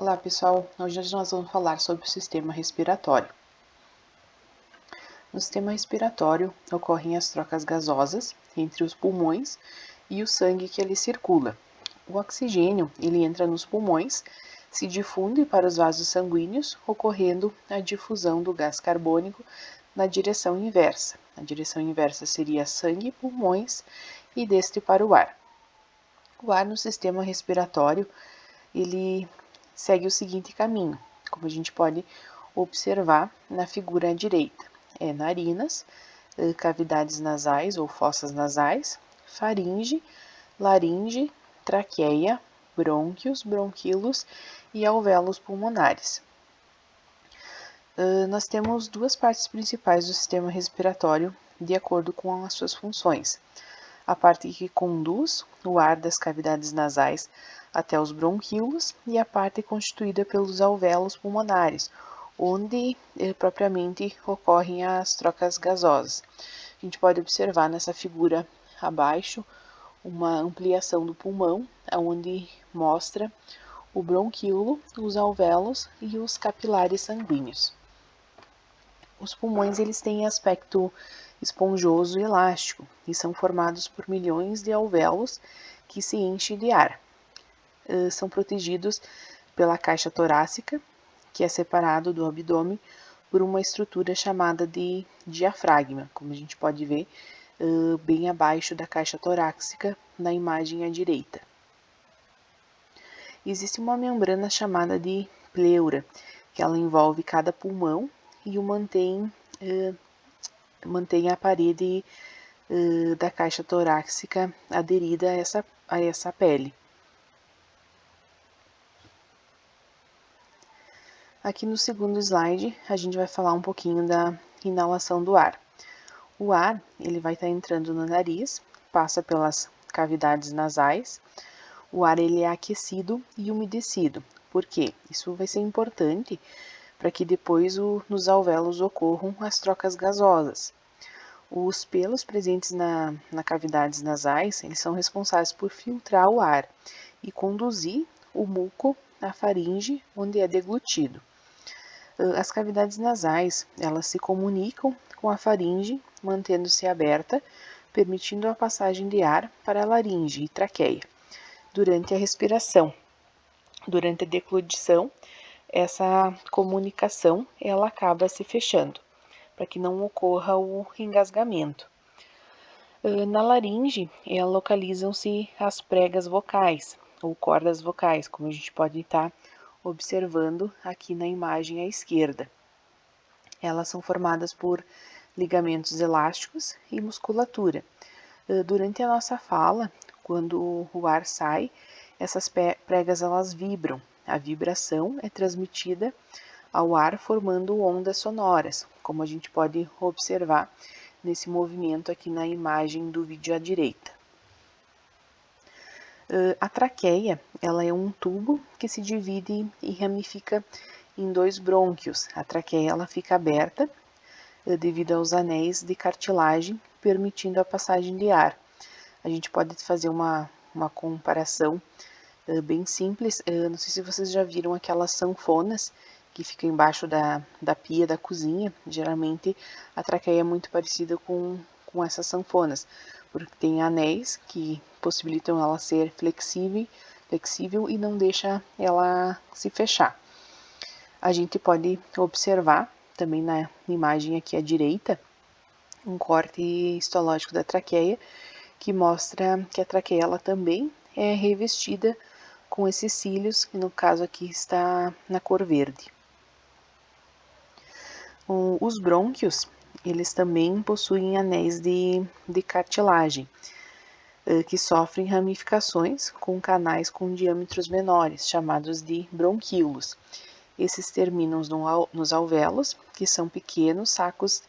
Olá pessoal, hoje nós vamos falar sobre o sistema respiratório. No sistema respiratório ocorrem as trocas gasosas entre os pulmões e o sangue que ali circula. O oxigênio ele entra nos pulmões, se difunde para os vasos sanguíneos, ocorrendo a difusão do gás carbônico na direção inversa. A direção inversa seria sangue e pulmões e deste para o ar. O ar no sistema respiratório ele segue o seguinte caminho, como a gente pode observar na figura à direita. Narinas, cavidades nasais ou fossas nasais, faringe, laringe, traqueia, brônquios, bronquíolos e alvéolos pulmonares. Nós temos duas partes principais do sistema respiratório de acordo com as suas funções. A parte que conduz o ar das cavidades nasais até os bronquíolos e a parte constituída pelos alvéolos pulmonares, onde propriamente ocorrem as trocas gasosas. A gente pode observar nessa figura abaixo uma ampliação do pulmão, onde mostra o bronquíolo, os alvéolos e os capilares sanguíneos. Os pulmões eles têm aspecto esponjoso e elástico e são formados por milhões de alvéolos que se enchem de ar. São protegidos pela caixa torácica, que é separado do abdômen por uma estrutura chamada de diafragma, como a gente pode ver bem abaixo da caixa torácica na imagem à direita. Existe uma membrana chamada de pleura, que ela envolve cada pulmão e o mantém a parede da caixa torácica aderida a essa pele. Aqui no segundo slide, a gente vai falar um pouquinho da inalação do ar. O ar, ele vai estar entrando no nariz, passa pelas cavidades nasais. O ar, ele é aquecido e umedecido. Por quê? Isso vai ser importante para que depois nos alvéolos ocorram as trocas gasosas. Os pelos presentes na cavidades nasais, eles são responsáveis por filtrar o ar e conduzir o muco à faringe, onde é deglutido. As cavidades nasais, elas se comunicam com a faringe, mantendo-se aberta, permitindo a passagem de ar para a laringe e traqueia. Durante a respiração, durante a deglutição, essa comunicação ela acaba se fechando, para que não ocorra o engasgamento. Na laringe, localizam-se as pregas vocais, ou cordas vocais, como a gente pode estar observando aqui na imagem à esquerda. Elas são formadas por ligamentos elásticos e musculatura. Durante a nossa fala, quando o ar sai, essas pregas elas vibram. A vibração é transmitida ao ar formando ondas sonoras, como a gente pode observar nesse movimento aqui na imagem do vídeo à direita. A traqueia, ela é um tubo que se divide e ramifica em dois brônquios. A traqueia ela fica aberta devido aos anéis de cartilagem, permitindo a passagem de ar. A gente pode fazer uma comparação bem simples. Não sei se vocês já viram aquelas sanfonas que ficam embaixo da pia da cozinha. Geralmente a traqueia é muito parecida com essas sanfonas, porque tem anéis que possibilitam ela ser flexível e não deixa ela se fechar. A gente pode observar também na imagem aqui à direita um corte histológico da traqueia que mostra que a traqueia ela também é revestida com esses cílios, que no caso aqui está na cor verde. Os brônquios, eles também possuem anéis de cartilagem, que sofrem ramificações com canais com diâmetros menores, chamados de bronquíolos. Esses terminam nos alvéolos, que são pequenos sacos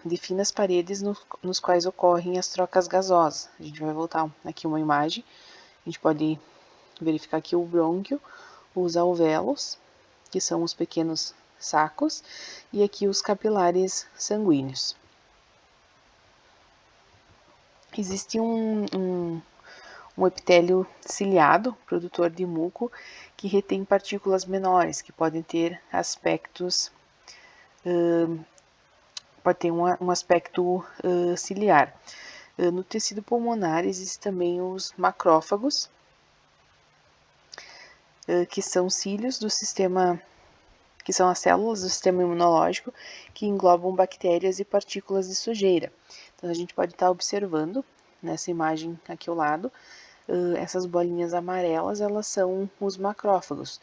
de finas paredes nos quais ocorrem as trocas gasosas. A gente vai voltar aqui uma imagem, a gente pode verificar aqui o brônquio, os alvéolos, que são os pequenos sacos, e aqui os capilares sanguíneos. Existe um epitélio ciliado, produtor de muco, que retém partículas menores, que podem ter aspectos, pode ter um aspecto ciliar. No tecido pulmonar existem também os macrófagos, que são cílios do sistema, que são as células do sistema imunológico que englobam bactérias e partículas de sujeira. Então a gente pode estar observando nessa imagem aqui ao lado, essas bolinhas amarelas, elas são os macrófagos.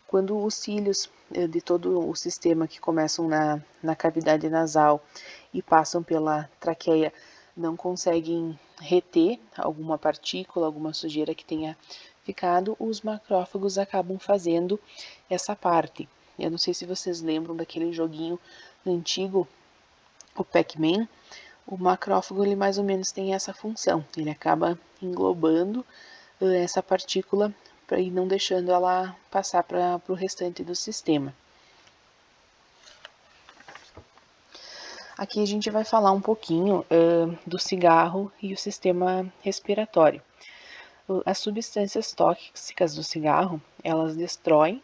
Quando os cílios de todo o sistema que começam na cavidade nasal e passam pela traqueia não conseguem reter alguma partícula, alguma sujeira que tenha ficado, os macrófagos acabam fazendo essa parte. Eu não sei se vocês lembram daquele joguinho antigo, o Pac-Man. O macrófago, ele mais ou menos tem essa função. Ele acaba englobando essa partícula e não deixando ela passar para o restante do sistema. Aqui a gente vai falar um pouquinho do cigarro e o sistema respiratório. As substâncias tóxicas do cigarro, elas destroem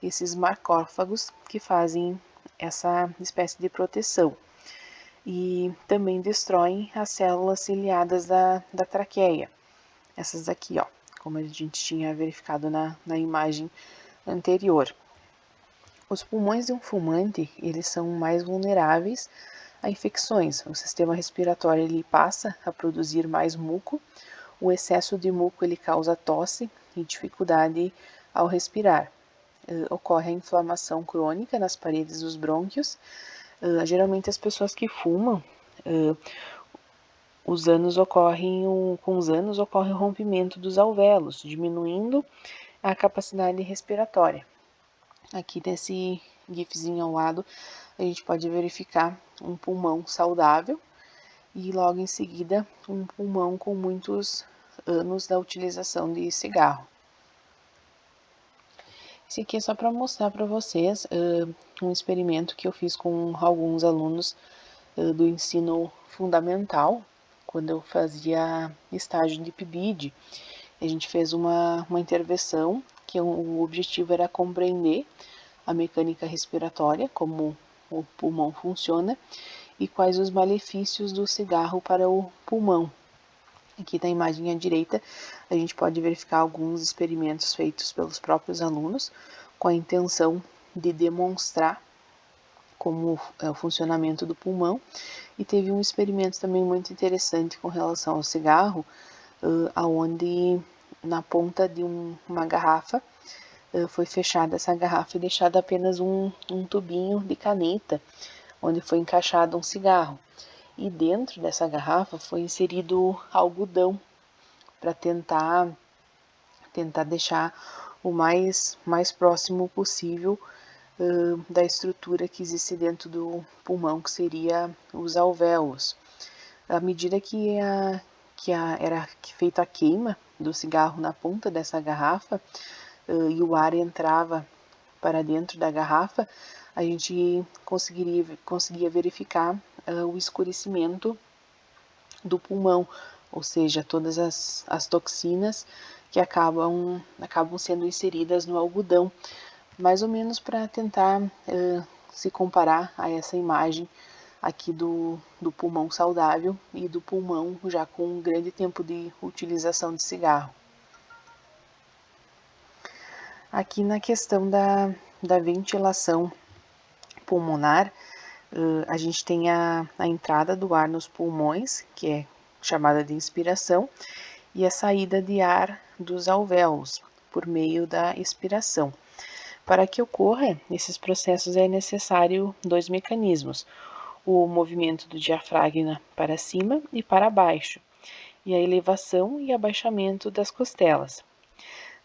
esses macrófagos que fazem essa espécie de proteção. E também destroem as células ciliadas da traqueia. Essas aqui, ó, como a gente tinha verificado na imagem anterior. Os pulmões de um fumante, eles são mais vulneráveis a infecções. O sistema respiratório ele passa a produzir mais muco. O excesso de muco ele causa tosse e dificuldade ao respirar. Ocorre a inflamação crônica nas paredes dos brônquios. Geralmente as pessoas que fumam, com os anos ocorre o rompimento dos alvéolos, diminuindo a capacidade respiratória. Aqui nesse gifzinho ao lado, a gente pode verificar um pulmão saudável e logo em seguida um pulmão com muitos anos da utilização de cigarro. Esse aqui é só para mostrar para vocês um experimento que eu fiz com alguns alunos do ensino fundamental, quando eu fazia estágio de PIBID. A gente fez uma intervenção que o objetivo era compreender a mecânica respiratória, como o pulmão funciona e quais os malefícios do cigarro para o pulmão. Aqui na imagem à direita, a gente pode verificar alguns experimentos feitos pelos próprios alunos com a intenção de demonstrar como é o funcionamento do pulmão. E teve um experimento também muito interessante com relação ao cigarro, aonde na ponta de uma garrafa foi fechada essa garrafa e deixado apenas um tubinho de caneta, onde foi encaixado um cigarro. E dentro dessa garrafa foi inserido algodão para tentar deixar o mais próximo possível da estrutura que existe dentro do pulmão, que seria os alvéolos. À medida que era feita a queima do cigarro na ponta dessa garrafa e o ar entrava para dentro da garrafa, a gente conseguia verificar o escurecimento do pulmão, ou seja, todas as toxinas que acabam sendo inseridas no algodão, mais ou menos para tentar se comparar a essa imagem aqui do pulmão saudável e do pulmão já com um grande tempo de utilização de cigarro. Aqui na questão da ventilação pulmonar, a gente tem a entrada do ar nos pulmões, que é chamada de inspiração, e a saída de ar dos alvéolos, por meio da expiração. Para que ocorra esses processos é necessário dois mecanismos, o movimento do diafragma para cima e para baixo, e a elevação e abaixamento das costelas.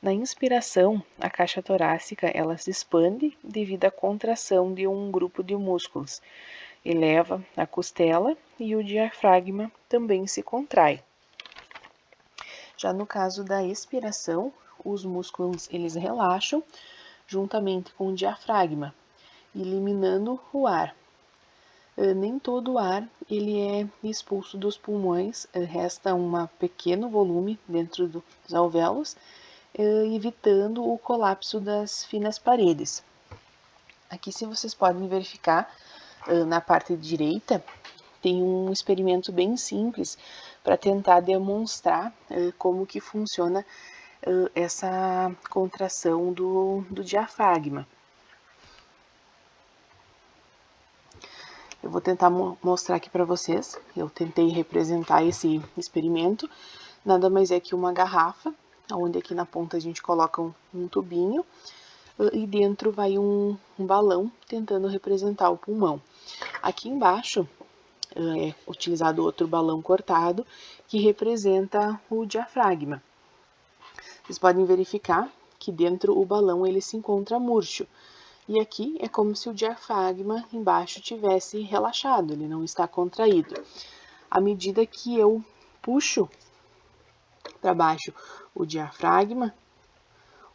Na inspiração, a caixa torácica ela se expande devido à contração de um grupo de músculos, eleva a costela e o diafragma também se contrai. Já no caso da expiração, os músculos eles relaxam juntamente com o diafragma, eliminando o ar. Nem todo o ar ele é expulso dos pulmões, resta um pequeno volume dentro dos alvéolos evitando o colapso das finas paredes. Aqui, se vocês podem verificar, na parte direita, tem um experimento bem simples para tentar demonstrar como que funciona essa contração do diafragma. Eu vou tentar mostrar aqui para vocês. Eu tentei representar esse experimento. Nada mais é que uma garrafa, onde aqui na ponta a gente coloca um tubinho e dentro vai um balão tentando representar o pulmão. Aqui embaixo é utilizado outro balão cortado que representa o diafragma. Vocês podem verificar que dentro o balão ele se encontra murcho. E aqui é como se o diafragma embaixo tivesse relaxado, ele não está contraído. À medida que eu puxo para baixo o diafragma,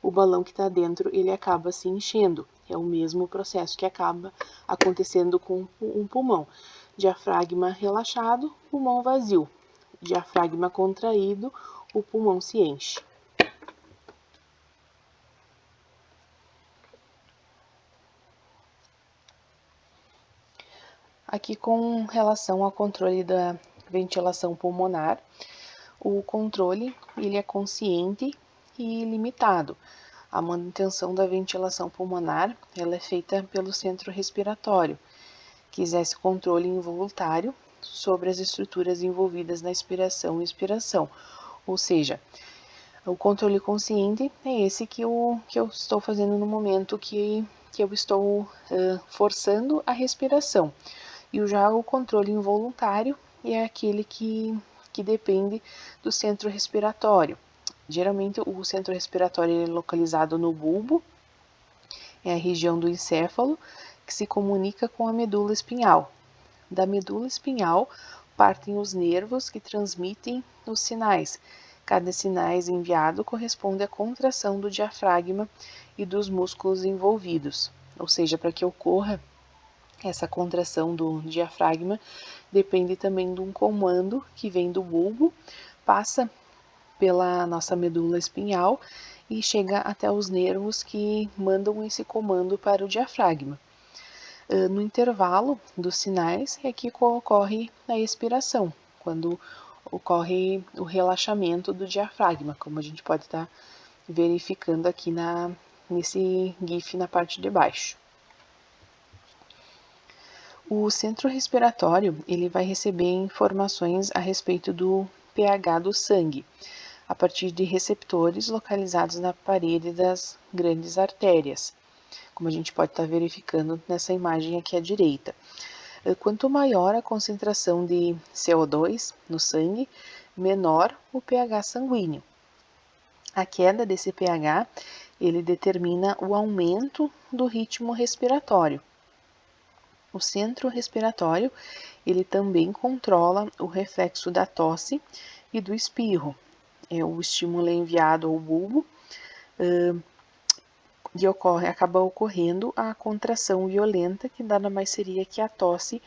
o balão que está dentro ele acaba se enchendo. É o mesmo processo que acaba acontecendo com um pulmão. Diafragma relaxado, pulmão vazio. Diafragma contraído, o pulmão se enche. Aqui com relação ao controle da ventilação pulmonar, o controle ele é consciente e limitado. A manutenção da ventilação pulmonar ela é feita pelo centro respiratório, que exerce controle involuntário sobre as estruturas envolvidas na inspiração e expiração. Ou seja, o controle consciente é esse que eu estou fazendo no momento que eu estou forçando a respiração. E já o controle involuntário é aquele que depende do centro respiratório. Geralmente o centro respiratório é localizado no bulbo, é a região do encéfalo, que se comunica com a medula espinhal. Da medula espinhal partem os nervos que transmitem os sinais. Cada sinal enviado corresponde à contração do diafragma e dos músculos envolvidos. Ou seja, para que ocorra essa contração do diafragma, depende também de um comando que vem do bulbo, passa pela nossa medula espinhal e chega até os nervos que mandam esse comando para o diafragma. No intervalo dos sinais é que ocorre a expiração, quando ocorre o relaxamento do diafragma, como a gente pode estar verificando aqui nesse GIF na parte de baixo. O centro respiratório ele vai receber informações a respeito do pH do sangue, a partir de receptores localizados na parede das grandes artérias, como a gente pode estar verificando nessa imagem aqui à direita. Quanto maior a concentração de CO2 no sangue, menor o pH sanguíneo. A queda desse pH ele determina o aumento do ritmo respiratório. O centro respiratório, ele também controla o reflexo da tosse e do espirro. O estímulo é enviado ao bulbo e acaba ocorrendo a contração violenta, que nada mais seria que a tosse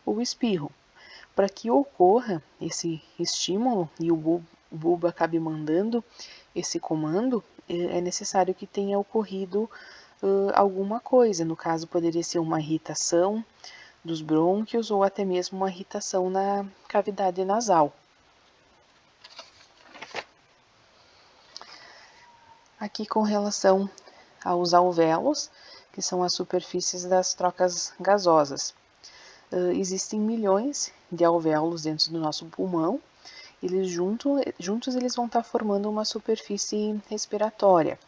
ou o espirro. Para que ocorra esse estímulo e o bulbo acabe mandando esse comando, é necessário que tenha ocorrido alguma coisa. No caso, poderia ser uma irritação dos brônquios ou até mesmo uma irritação na cavidade nasal. Aqui com relação aos alvéolos, que são as superfícies das trocas gasosas. Existem milhões de alvéolos dentro do nosso pulmão. Eles juntos eles vão estar formando uma superfície respiratória.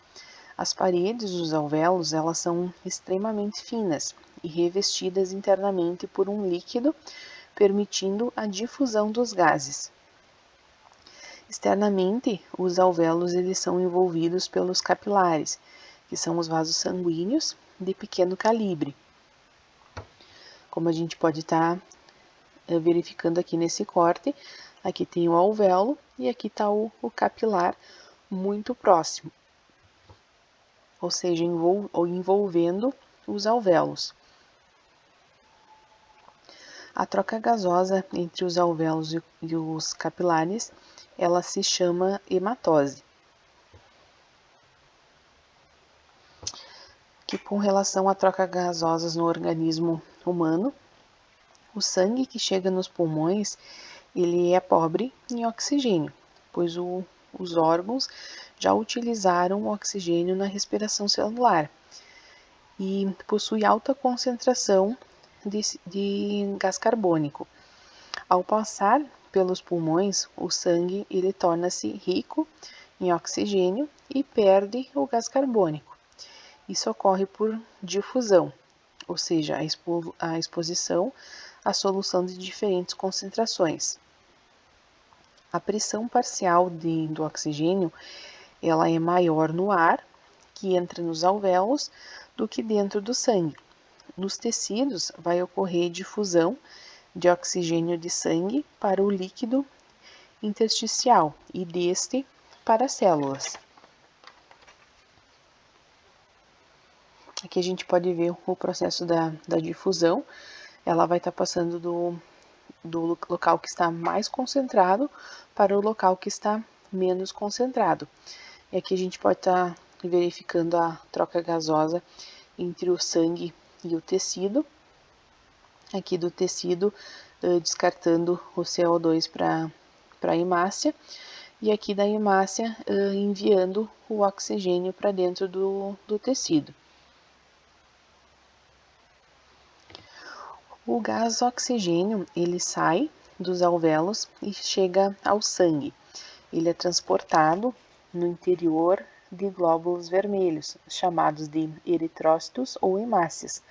As paredes dos alvéolos elas são extremamente finas e revestidas internamente por um líquido, permitindo a difusão dos gases. Externamente, os alvéolos eles são envolvidos pelos capilares, que são os vasos sanguíneos de pequeno calibre. Como a gente pode estar verificando aqui nesse corte, aqui tem o alvéolo e aqui está o capilar muito próximo, ou seja, envolvendo os alvéolos. A troca gasosa entre os alvéolos e os capilares, ela se chama hematose. que com relação à troca gasosas no organismo humano, o sangue que chega nos pulmões, ele é pobre em oxigênio, pois os órgãos já utilizaram o oxigênio na respiração celular e possui alta concentração de gás carbônico. Ao passar pelos pulmões, o sangue ele torna-se rico em oxigênio e perde o gás carbônico. Isso ocorre por difusão, ou seja, a exposição à solução de diferentes concentrações. A pressão parcial do oxigênio ela é maior no ar que entra nos alvéolos do que dentro do sangue. Nos tecidos vai ocorrer difusão de oxigênio de sangue para o líquido intersticial e deste para as células. Aqui a gente pode ver o processo da difusão. Ela vai estar passando do local que está mais concentrado para o local que está menos concentrado. E aqui a gente pode estar verificando a troca gasosa entre o sangue e o tecido. Aqui do tecido, descartando o CO2 para a hemácia. E aqui da hemácia, enviando o oxigênio para dentro do tecido. O gás oxigênio, ele sai dos alvéolos e chega ao sangue. Ele é transportado no interior de glóbulos vermelhos, chamados de eritrócitos ou hemácias,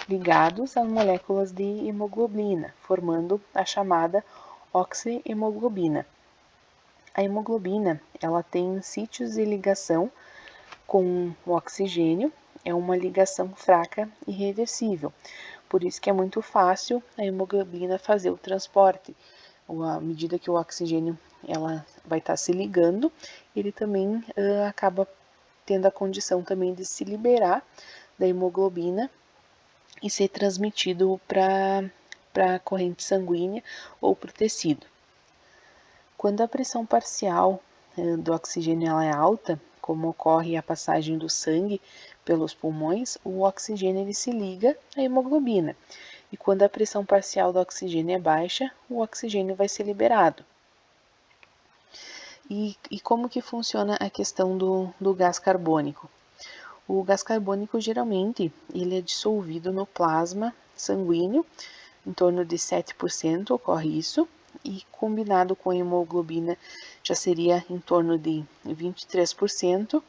ligados a moléculas de hemoglobina, formando a chamada oxihemoglobina. A hemoglobina, ela tem sítios de ligação com o oxigênio, é uma ligação fraca e reversível. Por isso que é muito fácil a hemoglobina fazer o transporte. À medida que o oxigênio ela vai estar se ligando, ele também acaba tendo a condição também de se liberar da hemoglobina e ser transmitido para a corrente sanguínea ou para o tecido. Quando a pressão parcial do oxigênio ela é alta, como ocorre a passagem do sangue pelos pulmões, o oxigênio ele se liga à hemoglobina. E quando a pressão parcial do oxigênio é baixa, o oxigênio vai ser liberado. E como que funciona a questão do gás carbônico? O gás carbônico, geralmente, ele é dissolvido no plasma sanguíneo, em torno de 7% ocorre isso, e combinado com a hemoglobina já seria em torno de 23%,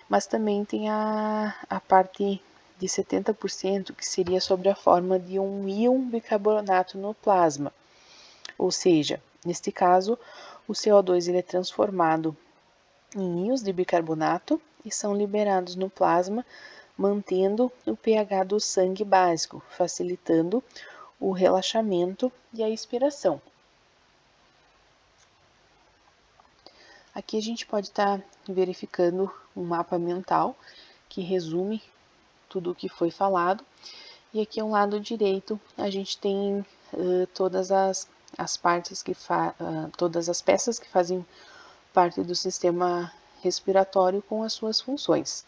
mas também tem a parte de 70% que seria sobre a forma de um íon bicarbonato no plasma. Ou seja, neste caso, o CO2 ele é transformado em íons de bicarbonato e são liberados no plasma, mantendo o pH do sangue básico, facilitando o relaxamento e a expiração. Aqui a gente pode estar verificando um mapa mental que resume tudo o que foi falado. E aqui ao lado direito a gente tem todas as partes todas as peças que fazem parte do sistema respiratório com as suas funções.